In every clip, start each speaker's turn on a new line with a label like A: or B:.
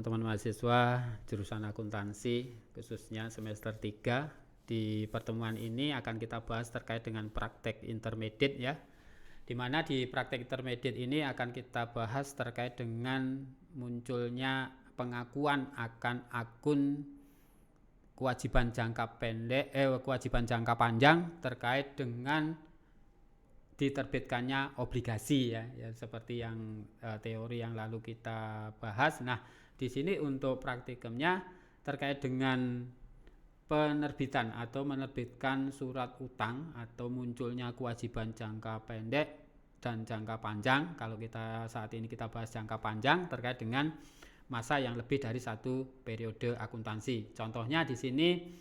A: teman-teman mahasiswa jurusan akuntansi khususnya semester 3. Di pertemuan ini akan kita bahas terkait dengan praktek intermediate ya. Di mana di praktek intermediate ini akan kita bahas terkait dengan munculnya pengakuan akan akun kewajiban jangka panjang terkait dengan diterbitkannya obligasi ya seperti yang teori yang lalu kita bahas. Nah, di sini untuk praktikumnya terkait dengan penerbitan atau menerbitkan surat utang atau munculnya kewajiban jangka pendek dan jangka panjang. Kalau kita saat ini kita bahas jangka panjang terkait dengan masa yang lebih dari satu periode akuntansi. Contohnya di sini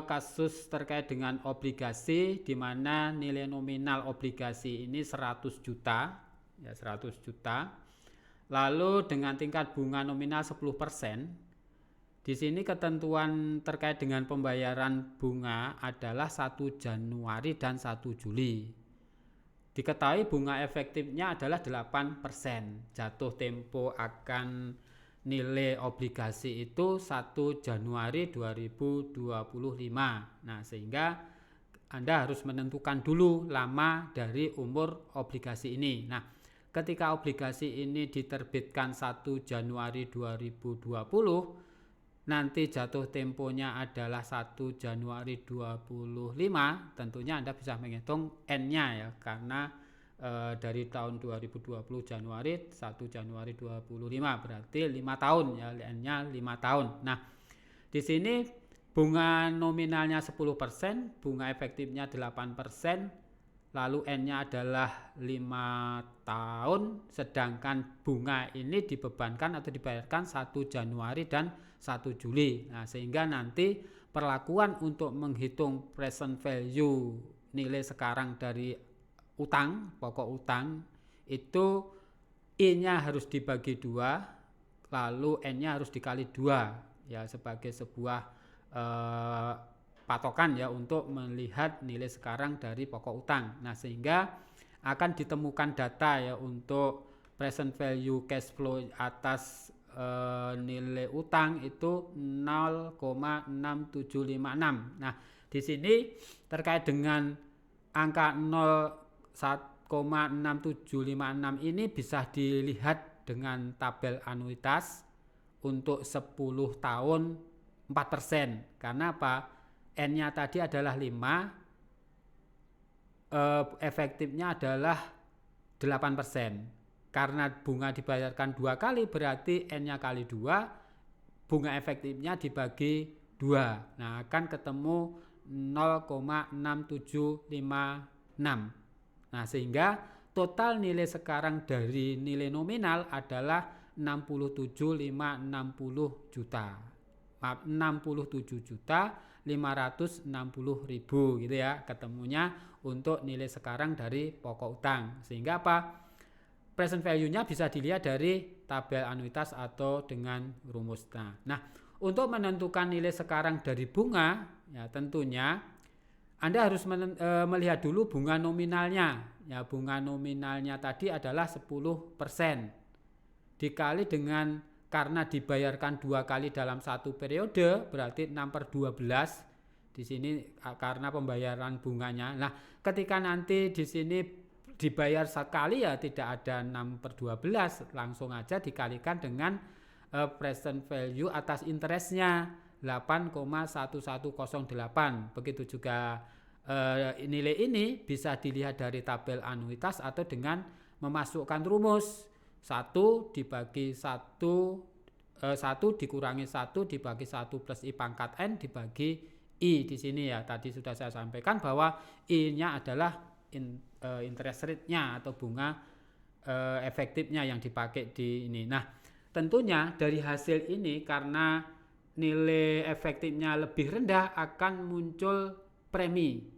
A: kasus terkait dengan obligasi di mana nilai nominal obligasi ini 100 juta ya 100 juta. Lalu dengan tingkat bunga nominal 10%. Di sini ketentuan terkait dengan pembayaran bunga adalah 1 Januari dan 1 Juli. Diketahui bunga efektifnya adalah 8%. Jatuh tempo akan nilai obligasi itu 1 Januari 2025. Nah, sehingga Anda harus menentukan dulu lama dari umur obligasi ini. Nah, ketika obligasi ini diterbitkan 1 Januari 2020, nanti jatuh temponya adalah 1 Januari 2025, tentunya Anda bisa menghitung N-nya ya, karena dari tahun 2020 Januari 1 Januari 2025 berarti 5 tahun ya, N-nya 5 tahun. Nah, di sini bunga nominalnya 10%, bunga efektifnya 8%, lalu N-nya adalah 5 tahun, sedangkan bunga ini dibebankan atau dibayarkan 1 Januari dan 1 Juli. Nah, sehingga nanti perlakuan untuk menghitung present value nilai sekarang dari utang, pokok utang itu I-nya harus dibagi 2, lalu N-nya harus dikali 2 ya, sebagai sebuah patokan ya untuk melihat nilai sekarang dari pokok utang. Nah, sehingga akan ditemukan data ya untuk present value cash flow atas nilai utang itu 0,6756. Nah, di sini terkait dengan angka 0,6756 ini bisa dilihat dengan tabel anuitas untuk 10 tahun 4%. Karena apa? N-nya tadi adalah 5, efektifnya adalah 8%. Karena bunga dibayarkan 2 kali berarti N-nya kali 2, bunga efektifnya dibagi 2. Nah, akan ketemu 0,6756. Nah, sehingga total nilai sekarang dari nilai nominal adalah 67.560 juta. Maaf, 67.560.000 gitu ya ketemunya untuk nilai sekarang dari pokok utang. Sehingga apa? Present value-nya bisa dilihat dari tabel anuitas atau dengan rumus. Nah, untuk menentukan nilai sekarang dari bunga ya tentunya Anda harus melihat dulu bunga nominalnya. Ya, bunga nominalnya tadi adalah 10% dikali dengan, karena dibayarkan 2 kali dalam satu periode berarti 6/12 di sini karena pembayaran bunganya. Nah, ketika nanti di sini dibayar sekali ya tidak ada 6/12, langsung aja dikalikan dengan present value atas interestnya 8,1108. Begitu juga nilai ini bisa dilihat dari tabel anuitas atau dengan memasukkan rumus 1 dibagi 1 dikurangi 1 dibagi 1 plus I pangkat N dibagi I di sini ya. Tadi sudah saya sampaikan bahwa I-nya adalah interest rate-nya atau bunga efektifnya yang dipakai di ini. Nah, tentunya dari hasil ini karena nilai efektifnya lebih rendah akan muncul premi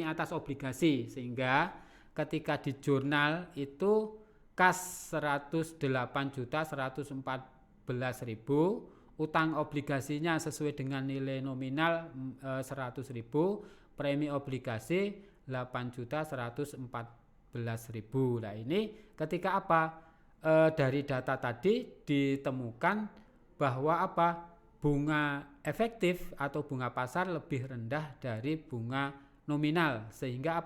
A: atas obligasi, sehingga ketika di jurnal itu kas 108.114.000, utang obligasinya sesuai dengan nilai nominal 100.000, premi obligasi 8.114.000. Nah, ini ketika apa? dari data tadi ditemukan bahwa bunga efektif atau bunga pasar lebih rendah dari bunga nominal, sehingga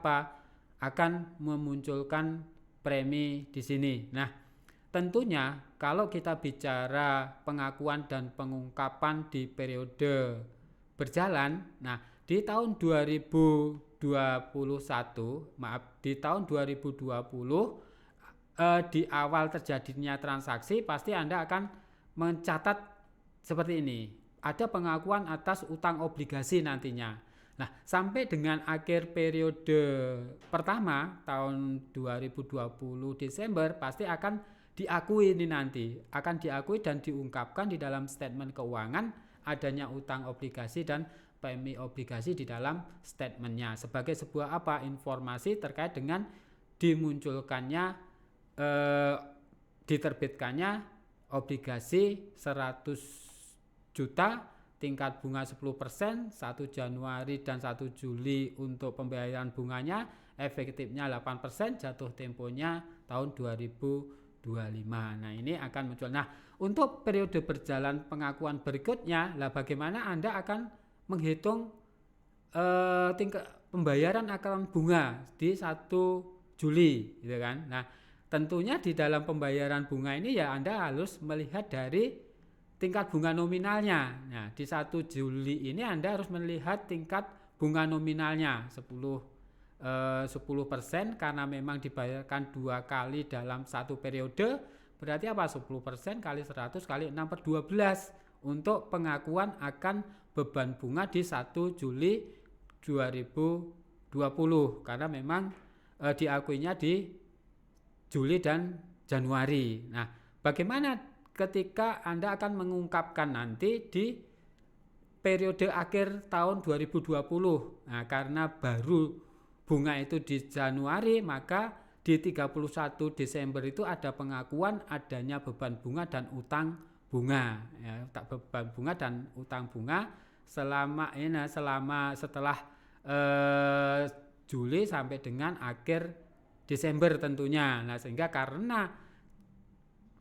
A: akan memunculkan premi di sini. Nah, tentunya kalau kita bicara pengakuan dan pengungkapan di periode berjalan, nah di tahun 2021, di tahun 2020 di awal terjadinya transaksi pasti Anda akan mencatat seperti ini. Ada pengakuan atas utang obligasi nantinya. Nah, sampai dengan akhir periode pertama tahun 2020 Desember pasti akan diakui ini nanti. Akan diakui dan diungkapkan di dalam statement keuangan adanya utang obligasi dan premi obligasi di dalam statementnya sebagai sebuah informasi terkait dengan dimunculkannya diterbitkannya obligasi 100 juta tingkat bunga 10%, 1 Januari dan 1 Juli untuk pembayaran bunganya, efektifnya 8%, jatuh temponya tahun 2025. Nah, ini akan muncul. Nah, untuk periode berjalan pengakuan berikutnya, bagaimana Anda akan menghitung tingkat pembayaran akan bunga di 1 Juli, gitu kan? Nah, tentunya di dalam pembayaran bunga ini ya Anda harus melihat dari tingkat bunga nominalnya. Nah, di 1 Juli ini Anda harus melihat tingkat bunga nominalnya 10% karena memang dibayarkan 2 kali dalam satu periode. Berarti 10% kali 100 kali 6 per 12 untuk pengakuan akan beban bunga di 1 Juli 2020 karena memang diakuinya di Juli dan Januari. Nah, bagaimana ketika Anda akan mengungkapkan nanti di periode akhir tahun 2020? Nah, karena baru bunga itu di Januari, maka di 31 Desember itu ada pengakuan adanya beban bunga dan utang bunga. Ya, beban bunga dan utang bunga selama setelah Juli sampai dengan akhir Desember tentunya. Nah, sehingga karena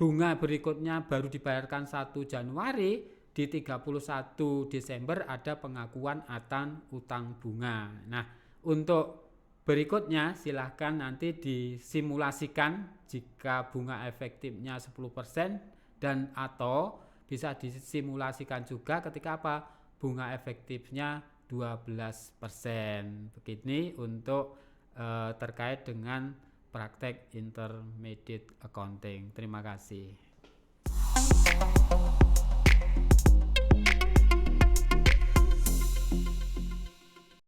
A: bunga berikutnya baru dibayarkan 1 Januari, di 31 Desember ada pengakuan akan utang bunga. Nah, untuk berikutnya silahkan nanti disimulasikan jika bunga efektifnya 10% dan atau bisa disimulasikan juga ketika bunga efektifnya 12%. Begini untuk terkait dengan praktek intermediate accounting. Terima kasih.